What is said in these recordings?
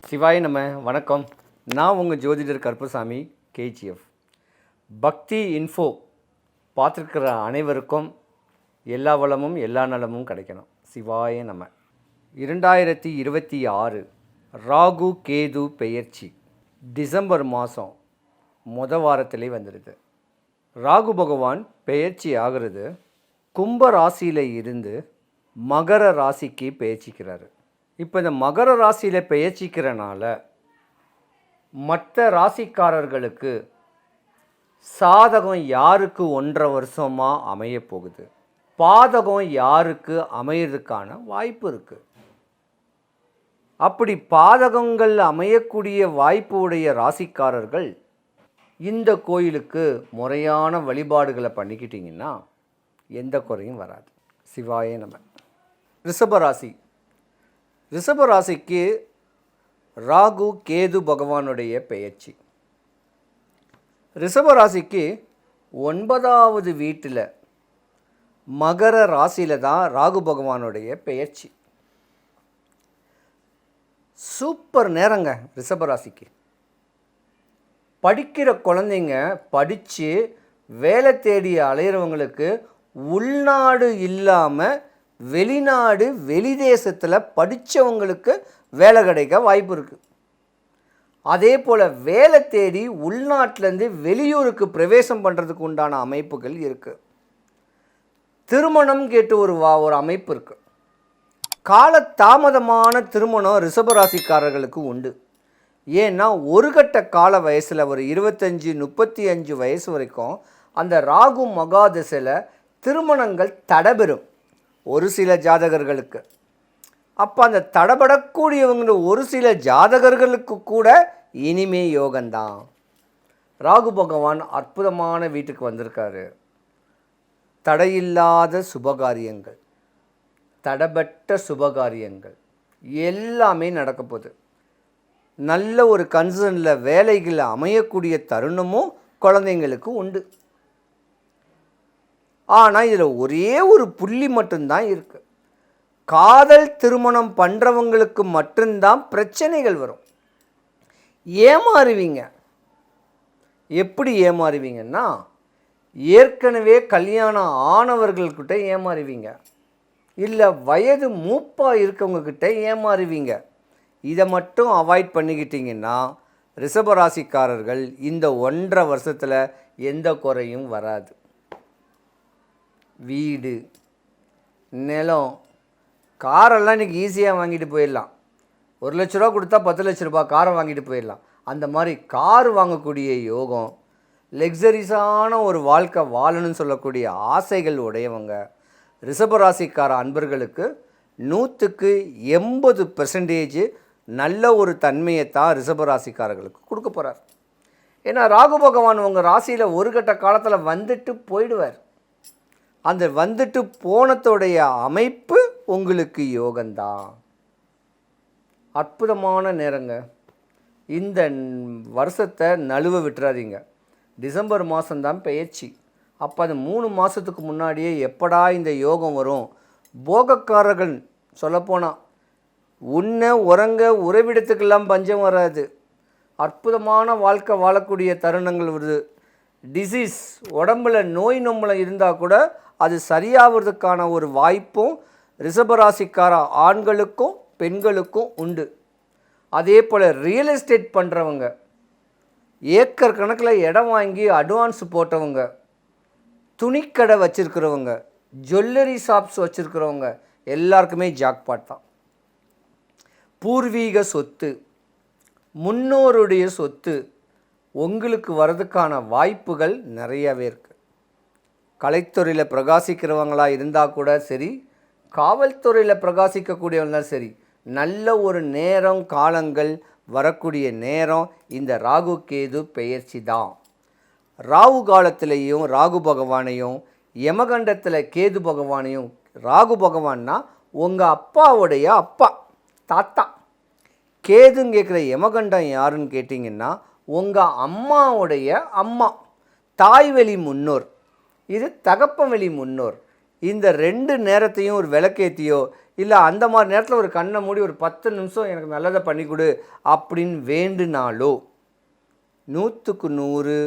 சிவாய நம்ம வணக்கம். நான் உங்கள் ஜோதிடர் கருப்பசாமி கேஜிஎஃப். பக்தி இன்ஃபோ பார்த்துருக்கிற அனைவருக்கும் எல்லா வளமும் எல்லா நலமும் கிடைக்கணும். சிவாய நம்ம. 2026 ராகு கேது பெயர்ச்சி டிசம்பர் மாதம் வாரத்திலே வந்துடுது. ராகு பகவான் பெயர்ச்சி ஆகிறது கும்ப ராசியில் இருந்து மகர ராசிக்கு பெயர்ச்சிக்கிறாரு. இப்போ இந்த மகர ராசியில் பெயர்ச்சிக்கிறனால மற்ற ராசிக்காரர்களுக்கு சாதகம் யாருக்கு 1.5 வருஷமாக அமைய போகுது, பாதகம் யாருக்கு அமையிறதுக்கான வாய்ப்பு இருக்குது. அப்படி பாதகங்கள் அமையக்கூடிய வாய்ப்பு உடைய ராசிக்காரர்கள் இந்த கோயிலுக்கு முறையான வழிபாடுகளை பண்ணிக்கிட்டிங்கன்னா எந்த குறையும் வராது. சிவாய நம. ரிஷபராசி. ரிஷபராசிக்கு ராகு கேது பகவானுடைய பெயர்ச்சி. ரிஷபராசிக்கு 9வது வீட்டில் மகர ராசியில் தான் ராகு பகவானுடைய பெயர்ச்சி. சூப்பர் நேரங்க ரிஷபராசிக்கு. படிக்கிற குழந்தைங்க படித்து வேலை தேடி அலையிறவங்களுக்கு உள்நாடு இல்லாமல் வெளிநாடு வெளிதேசத்தில் படித்தவங்களுக்கு வேலை கிடைக்க வாய்ப்பு இருக்குது. அதே போல் வேலை தேடி உள்நாட்டிலேருந்து வெளியூருக்கு பிரவேசம் பண்ணுறதுக்கு உண்டான அமைப்புகள் இருக்குது. திருமணம் கேட்டு ஒரு அமைப்பு இருக்குது. காலதாமதமான திருமணம் ரிஷபராசிக்காரர்களுக்கு உண்டு. ஏன்னா ஒரு கட்ட கால வயசில் ஒரு 25-35 வயசு வரைக்கும் அந்த ராகு மகாதசையில் திருமணங்கள் தடைபெறும் ஒரு சில ஜாதகர்களுக்கு. அப்போ அந்த தடைபடக்கூடியவங்க ஒரு சில ஜாதகர்களுக்கு கூட இனிமே யோகந்தான். ராகு பகவான் அற்புதமான வீட்டுக்கு வந்திருக்காரு. தடையில்லாத சுபகாரியங்கள், தடைபட்ட சுபகாரியங்கள் எல்லாமே நடக்க போகுது. நல்ல ஒரு கன்சர்னில் வேலைகளில் அமையக்கூடிய தருணமும் குழந்தைங்களுக்கு உண்டு. ஆனால் இதில் ஒரே ஒரு புள்ளி மட்டும்தான் இருக்குது. காதல் திருமணம் பண்ணுறவங்களுக்கு மட்டும்தான் பிரச்சனைகள் வரும். ஏமாறுவீங்க. எப்படி ஏமாறுவீங்கன்னா, ஏற்கனவே கல்யாணம் ஆனவர்கள்கிட்ட ஏமாறுவீங்க, இல்லை வயது மூப்பாக இருக்கவங்கக்கிட்ட ஏமாறுவீங்க. இதை மட்டும் அவாய்ட் பண்ணிக்கிட்டிங்கன்னா ரிஷபராசிக்காரர்கள் இந்த 1.5 வருஷத்தில் எந்த குறையும் வராது. வீடு, நிலம், காரெல்லாம் இன்றைக்கி ஈஸியாக வாங்கிட்டு போயிடலாம். 1 லட்ச ரூபா கொடுத்தா 10 லட்ச ரூபா காரை வாங்கிட்டு போயிடலாம். அந்த மாதிரி கார் வாங்கக்கூடிய யோகம், லக்ஸரிஸான ஒரு வாழ்க்கை வாழணும்னு சொல்லக்கூடிய ஆசைகள் உடையவங்க ரிஷபராசிக்கார அன்பர்களுக்கு 100க்கு 80% நல்ல ஒரு தன்மையை தான் ரிஷபராசிக்காரர்களுக்கு கொடுக்க போகிறார். ஏன்னா ராகு பகவான் உங்கள் ராசியில் ஒரு கட்ட காலத்தில் வந்துட்டு போயிடுவார். அந்த வந்துட்டு போனத்தோடைய அமைப்பு உங்களுக்கு யோகந்தான். அற்புதமான நேரங்க. இந்த வருஷத்தை நழுவ விட்டுறாதீங்க. டிசம்பர் மாதம்தான் பெயர்ச்சி. அப்போ அது 3 மாதத்துக்கு முன்னாடியே எப்படா இந்த யோகம் வரும். போகக்காரர்கள் சொல்லப்போனால் உண்ண உறங்க உறைவிடத்துக்கெல்லாம் பஞ்சம் வராது. அற்புதமான வாழ்க்கை வாழக்கூடிய தருணங்கள் வருது. டிசீஸ் உடம்பில் நோய் நொம்பளை இருந்தால் கூட அது சரியாகிறதுக்கான ஒரு வாய்ப்பும் ரிஷபராசிக்கார ஆண்களுக்கும் பெண்களுக்கும் உண்டு. அதே போல் ரியல் எஸ்டேட் பண்ணுறவங்க, ஏக்கர் கணக்கில் இடம் வாங்கி அட்வான்ஸ் போட்டவங்க, துணிக்கடை வச்சுருக்கிறவங்க, ஜுவல்லரி ஷாப்ஸ் வச்சுருக்கிறவங்க எல்லாருக்குமே ஜாக்பாட் தான். பூர்வீக சொத்து, முன்னோருடைய சொத்து உங்களுக்கு வர்றதுக்கான வாய்ப்புகள் நிறையவே இருக்குது. கலைத்துறையில் பிரகாசிக்கிறவங்களாக இருந்தால் கூட சரி, காவல்துறையில் பிரகாசிக்கக்கூடியவங்களாம் சரி, நல்ல ஒரு நேரம் காலங்கள் வரக்கூடிய நேரம் இந்த ராகு கேது பெயர்ச்சி தான். ராகு காலத்திலையும் ராகு பகவானையும், யமகண்டத்தில் கேது பகவானையும், ராகு பகவான்னா உங்கள் அப்பாவுடைய அப்பா தாத்தா, கேதுன்னு கேட்குற யமகண்டம் யாருன்னு கேட்டிங்கன்னா உங்கள் அம்மாவுடைய அம்மா, தாய்வழி முன்னோர். இது தகப்பவழி முன்னோர். இந்த 2 நேரத்தையும் ஒரு விளக்கேற்றியோ இல்லை அந்த மாதிரி நேரத்தில் ஒரு கண்ணை மூடி ஒரு 10 நிமிஷம் எனக்கு நல்லதை பண்ணி கொடு அப்படின்னு வேண்டுனாலோ 100க்கு 100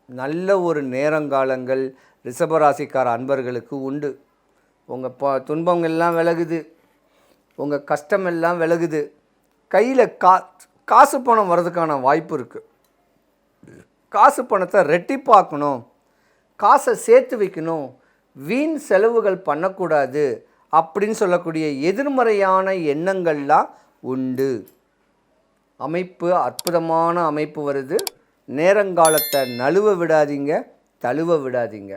நல்ல ஒரு நேரங்காலங்கள் ரிஷபராசிக்கார அன்பர்களுக்கு உண்டு. உங்கள் துன்பங்கள்லாம் விலகுது, உங்கள் கஷ்டமெல்லாம் விலகுது, கையில் காசு பணம் வர்றதுக்கான வாய்ப்பு இருக்குது. காசு பணத்தை ரெட்டிப்பாக்கணும், காசை சேர்த்து வைக்கணும், வீண் செலவுகள் பண்ணக்கூடாது அப்படின்னு சொல்லக்கூடிய எதிர்மறையான எண்ணங்கள்லாம் உண்டு. அமைப்பு அற்புதமான அமைப்பு வருது. நேரங்காலத்தை நழுவ விடாதீங்க, தழுவ விடாதீங்க.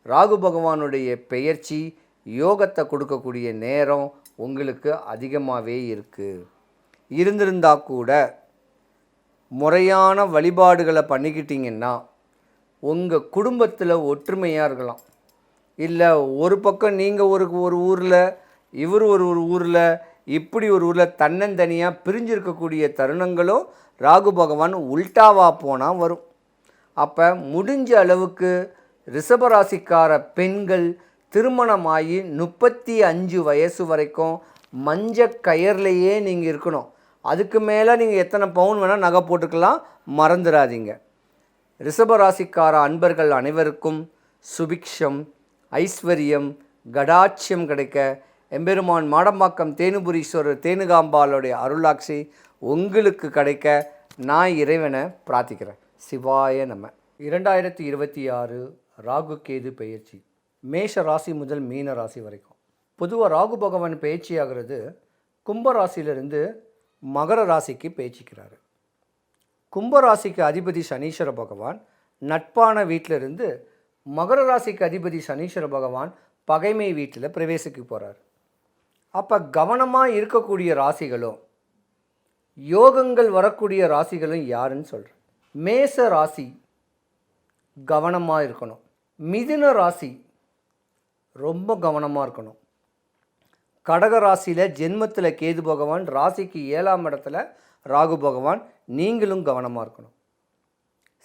ராகு பகவானுடைய பெயர்ச்சி யோகத்தை கொடுக்கக்கூடிய நேரம் உங்களுக்கு அதிகமாகவே இருந்திருந்தால் கூட முறையான வழிபாடுகளை பண்ணிக்கிட்டிங்கன்னா உங்கள் குடும்பத்தில் ஒற்றுமையாக இருக்கலாம். இல்லை ஒரு பக்கம் நீங்கள் ஒரு ஊரில், இவர் ஒரு ஊரில், இப்படி ஒரு ஊரில் தன்னந்தனியாக பிரிஞ்சிருக்கக்கூடிய தருணங்களும் ராகு பகவான் உல்டாவாக போனால் வரும். அப்போ முடிஞ்ச அளவுக்கு ரிஷபராசிக்கார பெண்கள் திருமணமாகி 35 வயசு வரைக்கும் மஞ்ச கயர்லையே நீங்கள் இருக்கணும். அதுக்கு மேலே நீங்கள் எத்தனை பவுன் வேணால் நகை போட்டுக்கலாம், மறந்துடாதீங்க. ரிஷபராசிக்கார அன்பர்கள் அனைவருக்கும் சுபிக்ஷம், ஐஸ்வர்யம், கடாட்சியம் கிடைக்க எம்பெருமான் மாடம்பாக்கம் தேனுபுரீஸ்வரர் தேனுகாம்பாளுடைய அருளாட்சி உங்களுக்கு கிடைக்க நான் இறைவனை பிரார்த்திக்கிறேன். சிவாய நம. 2026 ராகு கேது பெயர்ச்சி மேஷ ராசி முதல் மீன ராசி வரைக்கும். பொதுவாக ராகு பகவான் பெயர்ச்சி ஆகிறது கும்பராசியிலிருந்து மகர ராசிக்கு பெயர்ச்சிக்கிறாரு. கும்பராசிக்கு அதிபதி சனீஸ்வர பகவான் நட்பான வீட்டிலிருந்து மகர ராசிக்கு அதிபதி சனீஸ்வர பகவான் பகைமை வீட்டில் பிரவேசிக்க போகிறார். அப்போ கவனமாக இருக்கக்கூடிய ராசிகளும் யோகங்கள் வரக்கூடிய ராசிகளும் யாருன்னு சொல்கிறேன். மேச ராசி கவனமாக இருக்கணும். மிதுன ராசி ரொம்ப கவனமாக இருக்கணும். கடக ராசியில் ஜென்மத்தில் கேது பகவான், ராசிக்கு 7ஆம் இடத்துல ராகு பகவான், நீங்களும் கவனமாக இருக்கணும்.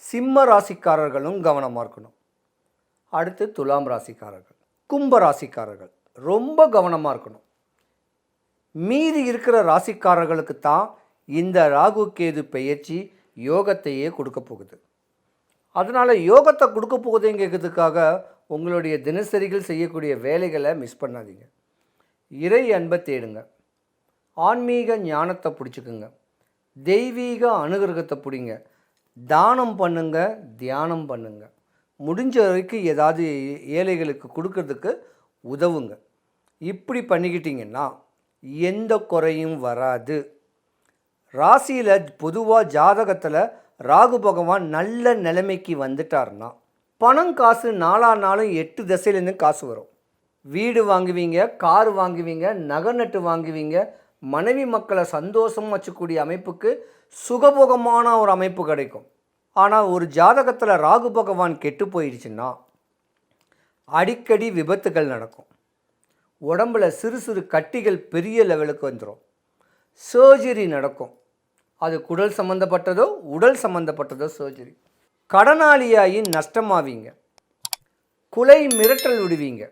சிம்ம ராசிக்காரர்களும் கவனமாக இருக்கணும். அடுத்து துலாம் ராசிக்காரர்கள், கும்ப ராசிக்காரர்கள் ரொம்ப கவனமாக இருக்கணும். மீதி இருக்கிற ராசிக்காரர்களுக்கு தான் இந்த ராகு கேது பெயர்ச்சி யோகத்தையே கொடுக்க போகுது. அதனால் யோகத்தை கொடுக்க போகுதுங்கிறதுக்காக உங்களுடைய தினசரிகள் செய்யக்கூடிய வேலைகளை மிஸ் பண்ணாதீங்க. இறை அன்பை தேடுங்க, ஆன்மீக ஞானத்தை பிடிச்சிக்குங்க, தெய்வீக அனுகிரகத்தை பிடிங்க, தானம் பண்ணுங்க, தியானம் பண்ணுங்க, முடிஞ்ச வரைக்கும் ஏதாவது ஏழைகளுக்கு கொடுக்கறதுக்கு உதவுங்க. இப்படி பண்ணிக்கிட்டிங்கன்னா எந்த குறையும் வராது. ராசியில் பொதுவாக ஜாதகத்தில் ராகு பகவான் நல்ல நிலைமைக்கு வந்துட்டார்னா பணம் காசு நாளும் 8 திசையிலேருந்து காசு வரும். வீடு வாங்குவீங்க, கார் வாங்குவீங்க, நகை நட்டு வாங்குவீங்க, மனைவி மக்களை சந்தோஷமாக வச்சுக்கூடிய அமைப்புக்கு சுகபோகமான ஒரு அமைப்பு கிடைக்கும். ஆனால் ஒரு ஜாதகத்தில் ராகு பகவான் கெட்டு போயிடுச்சுன்னா அடிக்கடி விபத்துகள் நடக்கும். உடம்பில் சிறு சிறு கட்டிகள் பெரிய லெவலுக்கு வந்துடும். சர்ஜரி நடக்கும். அது குடல் சம்மந்தப்பட்டதோ உடல் சம்மந்தப்பட்டதோ சர்ஜரி. கடனாளியாகி நஷ்டமாவீங்க. கொலை மிரட்டல் விடுவீங்க.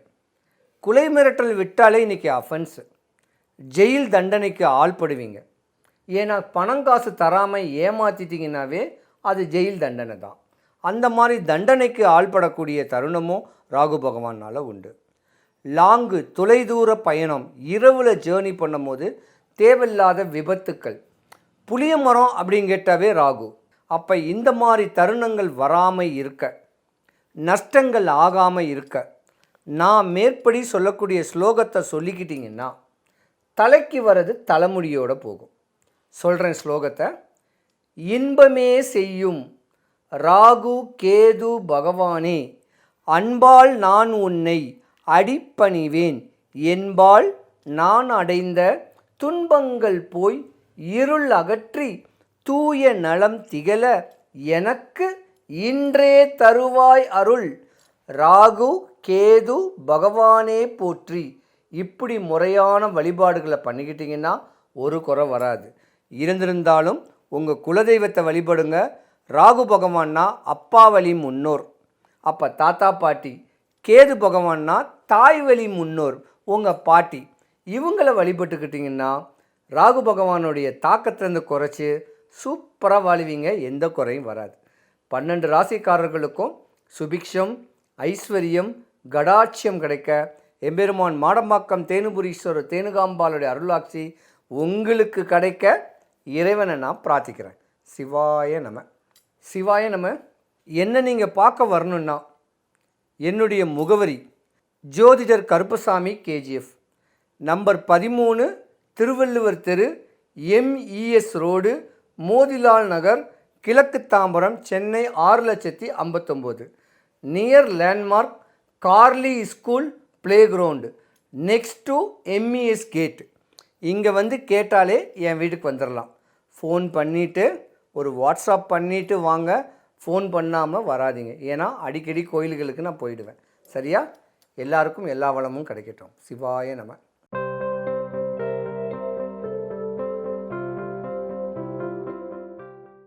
கொலை மிரட்டல் விட்டாலே இன்றைக்கி அஃபென்ஸு, ஜெயில் தண்டனைக்கு ஆள்படுவீங்க. ஏன்னா பணம் காசு தராமல் ஏமாற்றிட்டிங்கன்னாவே அது ஜெயில் தண்டனை தான். அந்த மாதிரி தண்டனைக்கு ஆள்படக்கூடிய தருணமும் ராகு பகவானால் உண்டு. லாங்கு தொலைதூர பயணம் இரவில் ஜேர்னி பண்ணும்போது தேவையில்லாத விபத்துக்கள், புளிய மரம் அப்படின்னு கேட்டாவே ராகு. அப்போ இந்த மாதிரி தருணங்கள் வராமல் இருக்க, நஷ்டங்கள் ஆகாமல் இருக்க நான் மேற்படி சொல்லக்கூடிய ஸ்லோகத்தை சொல்லிக்கிட்டிங்கன்னா தலைக்கு வர்றது தலைமுடியோடு போகும். சொல்கிறேன் ஸ்லோகத்தை. இன்பமே செய்யும் ராகு கேது பகவானே, அன்பால் நான் உன்னை அடிப்பணிவேன், என்பால் நான் அடைந்த துன்பங்கள் போய் இருள் அகற்றி தூய நலம் திகழ எனக்கு இன்றே தருவாய் அருள், ராகு கேது பகவானே போற்றி. இப்படி முறையான வழிபாடுகளை பண்ணிக்கிட்டிங்கன்னா ஒரு குறை வராது. இருந்திருந்தாலும் உங்கள் குலதெய்வத்தை வழிபடுங்க. ராகு பகவான்னா அப்பா வழி முன்னோர். அப்போ தாத்தா பாட்டி, கேது பகவான்னா தாய் வழி முன்னோர், உங்கள் பாட்டி, இவங்களை வழிபட்டுக்கிட்டிங்கன்னா ராகு பகவானுடைய தாக்கத்திலேருந்து குறைச்சி சூப்பராக வாழ்வீங்க, எந்த குறையும் வராது. 12 ராசிக்காரர்களுக்கும் சுபிக்ஷம், ஐஸ்வர்யம், கடாட்சியம் கிடைக்க எம்பெருமான் மாடம்பாக்கம் தேனுபுரீஸ்வரர் தேனுகாம்பாளுடைய அருளாட்சி உங்களுக்கு கிடைக்க இறைவனை நான் பிரார்த்திக்கிறேன். சிவாய நம. சிவாய நம. என்ன நீங்கள் பார்க்க வரணுன்னா என்னுடைய முகவரி ஜோதிடர் கருப்பசாமி கேஜிஎஃப், நம்பர் 13, திருவள்ளுவர் தெரு, MES ரோடு, மோதிலால் நகர், கிழக்கு Tambaram, Chennai 6,59,000, near landmark Carly school play ground, next to MES gate. இங்கே வந்து கேட்டாலே என் வீட்டுக்கு வந்துடலாம். ஃபோன் பண்ணிவிட்டு ஒரு வாட்ஸ்அப் பண்ணிவிட்டு வாங்க, ஃபோன் பண்ணாமல் வராதிங்க. ஏன்னா அடிக்கடி கோயில்களுக்கு நான் போயிடுவேன். சரியா? எல்லாருக்கும் எல்லா வளமும் கிடைக்கட்டும். சிவாய நம.